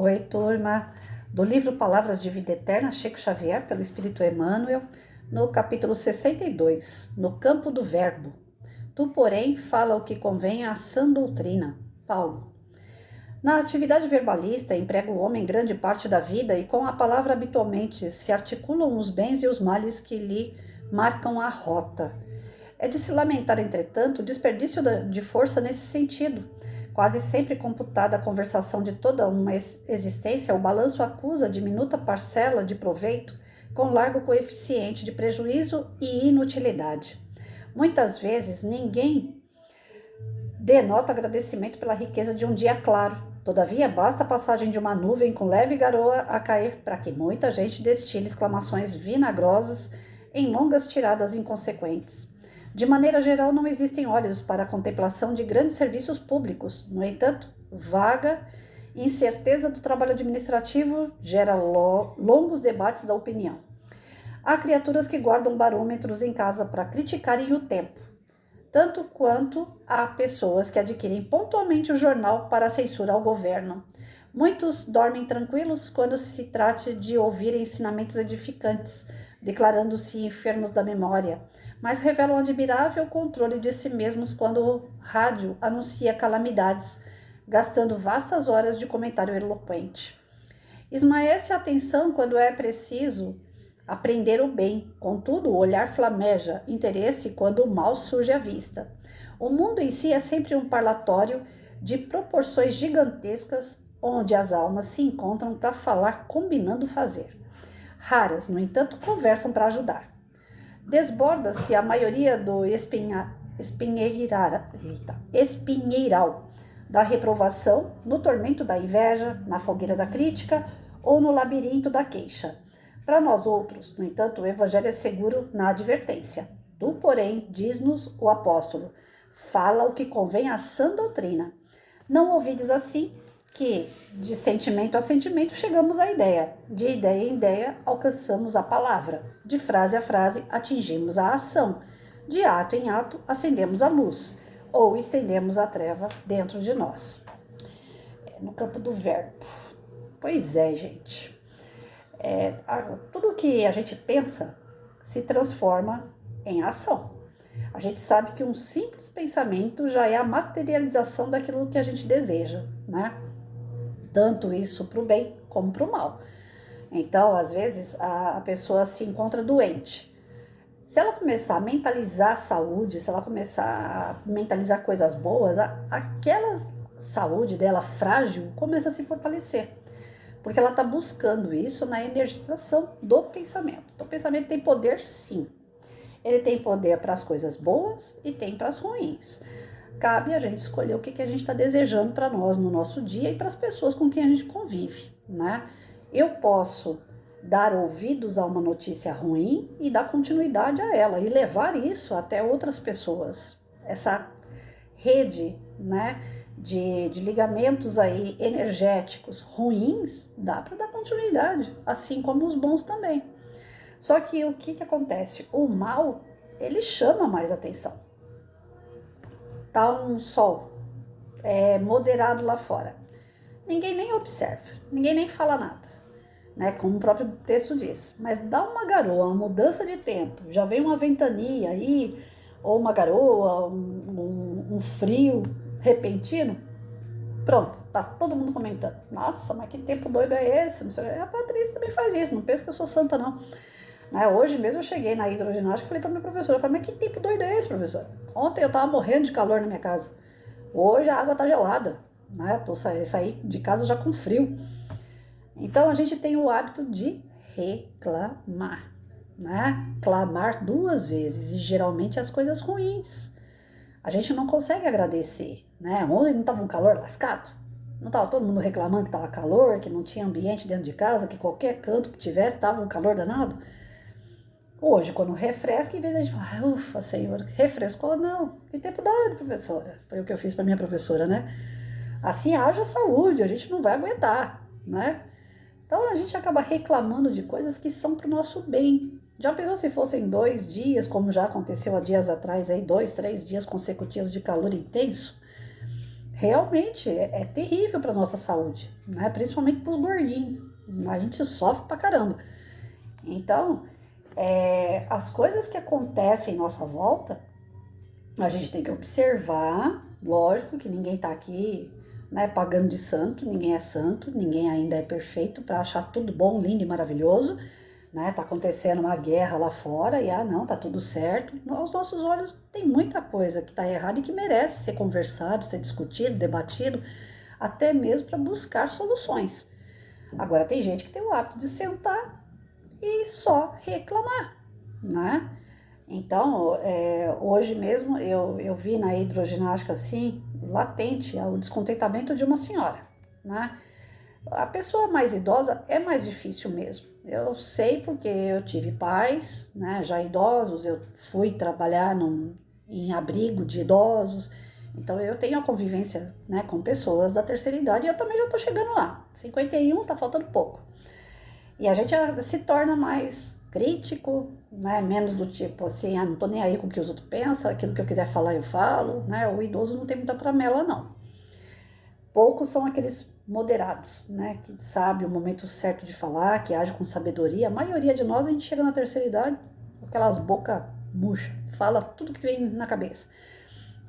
Oi, turma, do livro Palavras de Vida Eterna, Chico Xavier, pelo Espírito Emmanuel, no capítulo 62, no campo do verbo. Tu, porém, fala o que convém à sã doutrina. Paulo. Na atividade verbalista, emprega o homem grande parte da vida e com a palavra habitualmente se articulam os bens e os males que lhe marcam a rota. É de se lamentar, entretanto, o desperdício de força nesse sentido. Quase sempre computada a conversação de toda uma existência, o balanço acusa diminuta parcela de proveito com largo coeficiente de prejuízo e inutilidade. Muitas vezes ninguém denota agradecimento pela riqueza de um dia claro. Todavia, basta a passagem de uma nuvem com leve garoa a cair para que muita gente destile exclamações vinagrosas em longas tiradas inconsequentes. De maneira geral, não existem olhos para a contemplação de grandes serviços públicos. No entanto, vaga incerteza do trabalho administrativo gera longos debates da opinião. Há criaturas que guardam barômetros em casa para criticarem o tempo, tanto quanto há pessoas que adquirem pontualmente o jornal para censura ao governo. Muitos dormem tranquilos quando se trata de ouvir ensinamentos edificantes, declarando-se enfermos da memória, mas revelam admirável controle de si mesmos quando o rádio anuncia calamidades, gastando vastas horas de comentário eloquente. Esmaece a atenção quando é preciso aprender o bem, contudo o olhar flameja interesse quando o mal surge à vista. O mundo em si é sempre um parlatório de proporções gigantescas, onde as almas se encontram para falar combinando fazer. Raras, no entanto, conversam para ajudar. Desborda-se a maioria do espinheiral da reprovação, no tormento da inveja, na fogueira da crítica ou no labirinto da queixa. Para nós outros, no entanto, o evangelho é seguro na advertência. Tu, porém, diz-nos o apóstolo, fala o que convém à sã doutrina. Não ouvides assim que, de sentimento a sentimento, chegamos à ideia, de ideia em ideia, alcançamos a palavra, de frase a frase, atingimos a ação, de ato em ato, acendemos a luz, ou estendemos a treva dentro de nós. No campo do verbo. Pois é, gente. Tudo que a gente pensa se transforma em ação. A gente sabe que um simples pensamento já é a materialização daquilo que a gente deseja, né? Tanto isso para o bem como para o mal. Então, às vezes, a pessoa se encontra doente. Se ela começar a mentalizar a saúde, se ela começar a mentalizar coisas boas, aquela saúde dela frágil começa a se fortalecer. Porque ela está buscando isso na energização do pensamento. Então, o pensamento tem poder, sim. Ele tem poder para as coisas boas e tem para as ruins. Cabe a gente escolher o que a gente está desejando para nós no nosso dia e para as pessoas com quem a gente convive, né? Eu posso dar ouvidos a uma notícia ruim e dar continuidade a ela e levar isso até outras pessoas. Essa rede, né, de ligamentos aí energéticos ruins, dá para dar continuidade, assim como os bons também. Só que o que acontece? O mal, ele chama mais atenção. Tá um sol moderado lá fora. Ninguém nem observa, ninguém nem fala nada, né? Como o próprio texto diz. Mas dá uma garoa, uma mudança de tempo, já vem uma ventania aí, ou uma garoa, um frio repentino, pronto, tá todo mundo comentando. Nossa, mas que tempo doido é esse? A Patrícia também faz isso, não pensa que eu sou santa, não. Né? Hoje mesmo eu cheguei na hidroginástica e falei para minha professora, mas que tempo doido é esse, professora? Ontem eu tava morrendo de calor na minha casa. Hoje a água tá gelada, né? Saí de casa já com frio. Então a gente tem o hábito de reclamar, né? Clamar 2 vezes e geralmente as coisas ruins. A gente não consegue agradecer, né? Ontem não tava um calor lascado? Não tava todo mundo reclamando que tava calor, que não tinha ambiente dentro de casa, que qualquer canto que tivesse tava um calor danado? Hoje, quando refresca, em vez de a gente falar, ufa, senhor, refrescou, não. Que tempo doido, professora. Foi o que eu fiz para minha professora, né? Assim haja saúde, a gente não vai aguentar, né? Então, a gente acaba reclamando de coisas que são para o nosso bem. Já pensou se fossem 2 dias, como já aconteceu há dias atrás, aí 2, 3 dias consecutivos de calor intenso? realmente é terrível para nossa saúde, né? Principalmente para os gordinhos. A gente sofre pra caramba. Então, as coisas que acontecem em nossa volta, a gente tem que observar. Lógico que ninguém tá aqui, né, pagando de santo, ninguém é santo, ninguém ainda é perfeito para achar tudo bom, lindo e maravilhoso, né? Tá acontecendo uma guerra lá fora e não, tá tudo certo. Aos nossos olhos tem muita coisa que tá errada e que merece ser conversado, ser discutido, debatido, até mesmo para buscar soluções. Agora tem gente que tem o hábito de sentar e só reclamar, né? Então, hoje mesmo eu vi na hidroginástica assim, latente, o descontentamento de uma senhora, né? A pessoa mais idosa é mais difícil mesmo. Eu sei porque eu tive pais, né, já idosos, eu fui trabalhar em abrigo de idosos, então eu tenho a convivência, né, com pessoas da terceira idade e eu também já tô chegando lá. 51, tá faltando pouco. E a gente se torna mais crítico, né? Menos do tipo assim, não tô nem aí com o que os outros pensam, aquilo que eu quiser falar eu falo, né? O idoso não tem muita tramela, não. Poucos são aqueles moderados, né? Que sabe o momento certo de falar, que age com sabedoria. A maioria de nós, a gente chega na terceira idade com aquelas bocas murchas, fala tudo que vem na cabeça.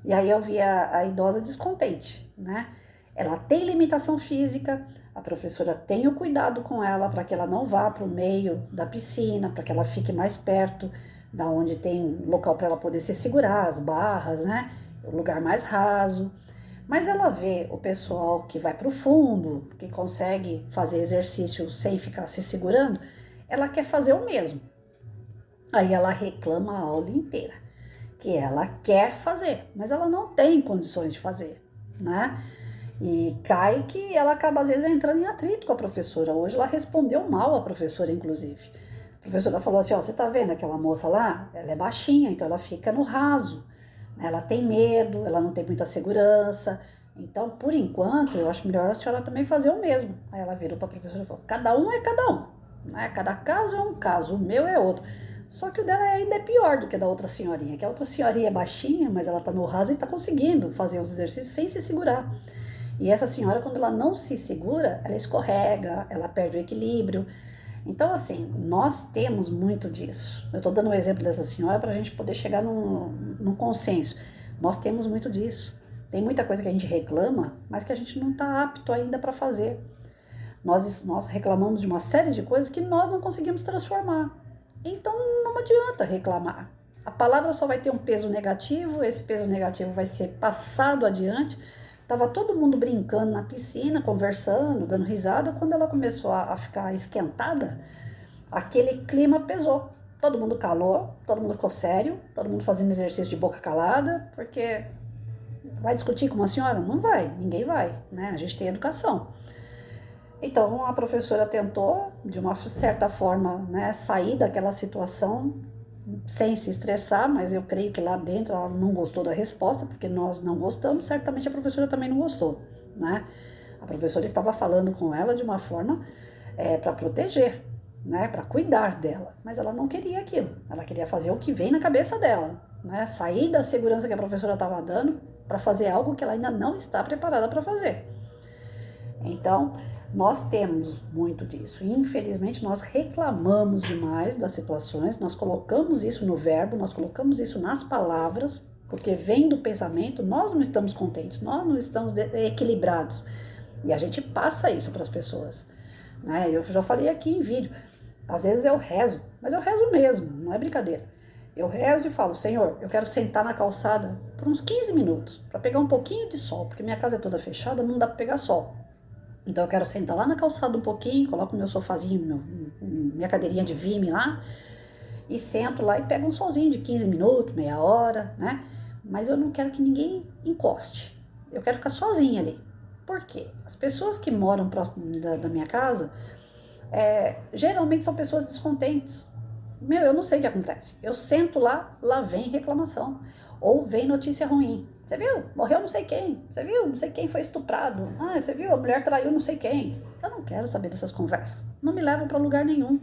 E aí eu vi a idosa descontente, né? Ela tem limitação física, a professora tem o cuidado com ela para que ela não vá para o meio da piscina, para que ela fique mais perto da onde tem local para ela poder se segurar, as barras, né? O lugar mais raso. Mas ela vê o pessoal que vai para o fundo, que consegue fazer exercício sem ficar se segurando, ela quer fazer o mesmo. Aí ela reclama a aula inteira, que ela quer fazer, mas ela não tem condições de fazer, né? E cai que ela acaba às vezes entrando em atrito com a professora. Hoje ela respondeu mal a professora, inclusive. A professora falou assim, ó, você tá vendo aquela moça lá? Ela é baixinha, então ela fica no raso. Ela tem medo, ela não tem muita segurança. Então, por enquanto, eu acho melhor a senhora também fazer o mesmo. Aí ela virou para a professora e falou, cada um é cada um, né? Cada caso é um caso, o meu é outro. Só que o dela ainda é pior do que a da outra senhorinha, que a outra senhorinha é baixinha, mas ela tá no raso e tá conseguindo fazer os exercícios sem se segurar. E essa senhora, quando ela não se segura, ela escorrega, ela perde o equilíbrio. Então, assim, nós temos muito disso. Eu estou dando o exemplo dessa senhora para a gente poder chegar num consenso. Nós temos muito disso. Tem muita coisa que a gente reclama, mas que a gente não está apto ainda para fazer. Nós reclamamos de uma série de coisas que nós não conseguimos transformar. Então, não adianta reclamar. A palavra só vai ter um peso negativo, esse peso negativo vai ser passado adiante. Tava todo mundo brincando na piscina, conversando, dando risada. Quando ela começou a ficar esquentada, aquele clima pesou. Todo mundo calou, todo mundo ficou sério, todo mundo fazendo exercício de boca calada, porque vai discutir com uma senhora? Não vai, ninguém vai, né? A gente tem educação. Então a professora tentou, de uma certa forma, né, sair daquela situação sem se estressar, mas eu creio que lá dentro ela não gostou da resposta, porque nós não gostamos, certamente a professora também não gostou, né? A professora estava falando com ela de uma forma para proteger, né, para cuidar dela, mas ela não queria aquilo, ela queria fazer o que vem na cabeça dela, né? Sair da segurança que a professora estava dando para fazer algo que ela ainda não está preparada para fazer. Então, nós temos muito disso. Infelizmente, nós reclamamos demais das situações, nós colocamos isso no verbo, nós colocamos isso nas palavras, porque vem do pensamento, nós não estamos contentes, nós não estamos equilibrados. E a gente passa isso para as pessoas, né? Eu já falei aqui em vídeo, às vezes eu rezo, mas eu rezo mesmo, não é brincadeira. Eu rezo e falo, Senhor, eu quero sentar na calçada por uns 15 minutos, para pegar um pouquinho de sol, porque minha casa é toda fechada, não dá para pegar sol. Então eu quero sentar lá na calçada um pouquinho, coloco meu sofazinho, minha cadeirinha de Vime lá, e sento lá e pego um solzinho de 15 minutos, meia hora, né? Mas eu não quero que ninguém encoste. Eu quero ficar sozinha ali. Por quê? As pessoas que moram próximo da minha casa, geralmente são pessoas descontentes. Eu não sei o que acontece. Eu sento lá, lá vem reclamação. Ou vem notícia ruim. Você viu? Morreu não sei quem. Você viu? Não sei quem foi estuprado. Ah, você viu? A mulher traiu não sei quem. Eu não quero saber dessas conversas. Não me levam para lugar nenhum.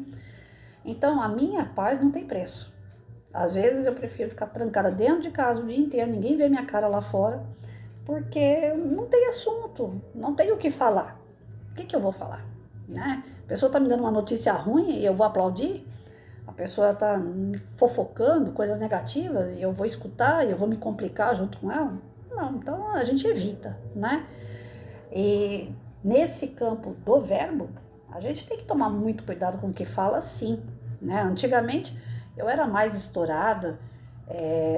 Então, a minha paz não tem preço. Às vezes eu prefiro ficar trancada dentro de casa o dia inteiro, ninguém vê minha cara lá fora, porque não tem assunto, não tem o que falar. O que eu vou falar? Né? A pessoa está me dando uma notícia ruim e eu vou aplaudir? A pessoa está me fofocando coisas negativas e eu vou escutar e eu vou me complicar junto com ela? Não, então a gente evita, né? E nesse campo do verbo, a gente tem que tomar muito cuidado com o que fala, sim, né? Antigamente eu era mais estourada,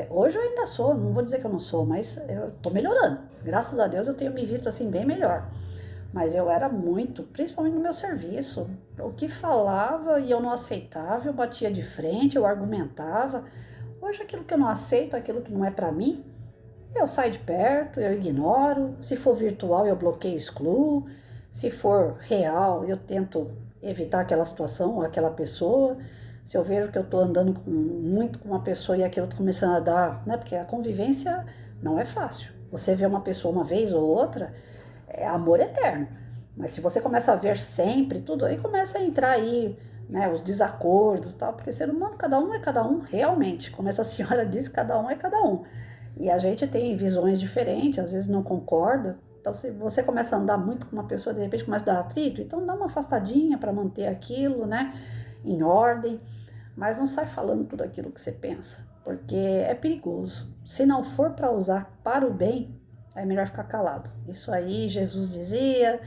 hoje eu ainda sou, não vou dizer que eu não sou, mas eu tô melhorando. Graças a Deus eu tenho me visto assim bem melhor. Mas eu era muito, principalmente no meu serviço. O que falava e eu não aceitava, eu batia de frente, eu argumentava. Hoje aquilo que eu não aceito, aquilo que não é pra mim, eu saio de perto, eu ignoro. Se for virtual, eu bloqueio, excluo. Se for real, eu tento evitar aquela situação ou aquela pessoa. Se eu vejo que eu tô andando muito com uma pessoa e aquilo tá começando a dar, né? Porque a convivência não é fácil. Você vê uma pessoa uma vez ou outra, é amor eterno. Mas se você começa a ver sempre tudo, aí começa a entrar aí, né, os desacordos e tal, porque ser humano, cada um é cada um, realmente. Como essa senhora disse, cada um é cada um. E a gente tem visões diferentes, às vezes não concorda. Então, se você começa a andar muito com uma pessoa, de repente começa a dar atrito, então dá uma afastadinha para manter aquilo, né, em ordem. Mas não sai falando tudo aquilo que você pensa, porque é perigoso. Se não for para usar para o bem, é melhor ficar calado. Isso aí Jesus dizia,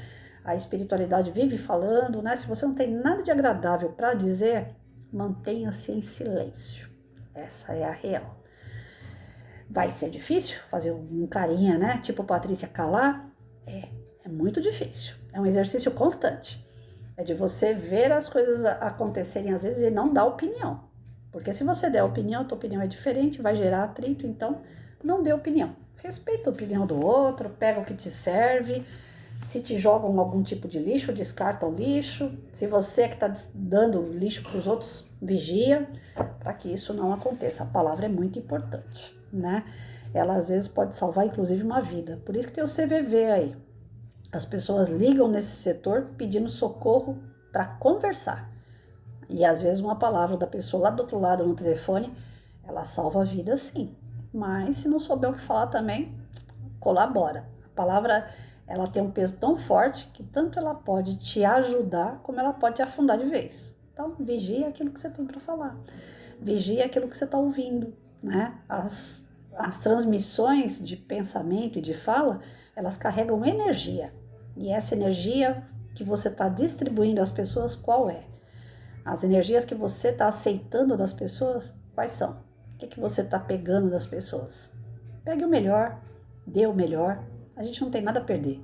a espiritualidade vive falando, né? Se você não tem nada de agradável para dizer, mantenha-se em silêncio. Essa é a real. Vai ser difícil fazer um carinha, né? Tipo Patrícia calar? É muito difícil. É um exercício constante. É de você ver as coisas acontecerem às vezes e não dar opinião. Porque se você der opinião, a tua opinião é diferente, vai gerar atrito, então não dê opinião. Respeita a opinião do outro, pega o que te serve. Se te jogam algum tipo de lixo, descarta o lixo. Se você que está dando lixo para os outros, vigia para que isso não aconteça. A palavra é muito importante, né? Ela às vezes pode salvar inclusive uma vida. Por isso que tem o CVV aí. As pessoas ligam nesse setor pedindo socorro para conversar. E às vezes uma palavra da pessoa lá do outro lado no telefone, ela salva a vida sim. Mas se não souber o que falar também, colabora. A palavra, ela tem um peso tão forte que tanto ela pode te ajudar como ela pode te afundar de vez. Então, vigia aquilo que você tem para falar. Vigia aquilo que você está ouvindo, né? As transmissões de pensamento e de fala, elas carregam energia. E essa energia que você está distribuindo às pessoas, qual é? As energias que você está aceitando das pessoas, quais são? O que você está pegando das pessoas? Pegue o melhor, dê o melhor. A gente não tem nada a perder.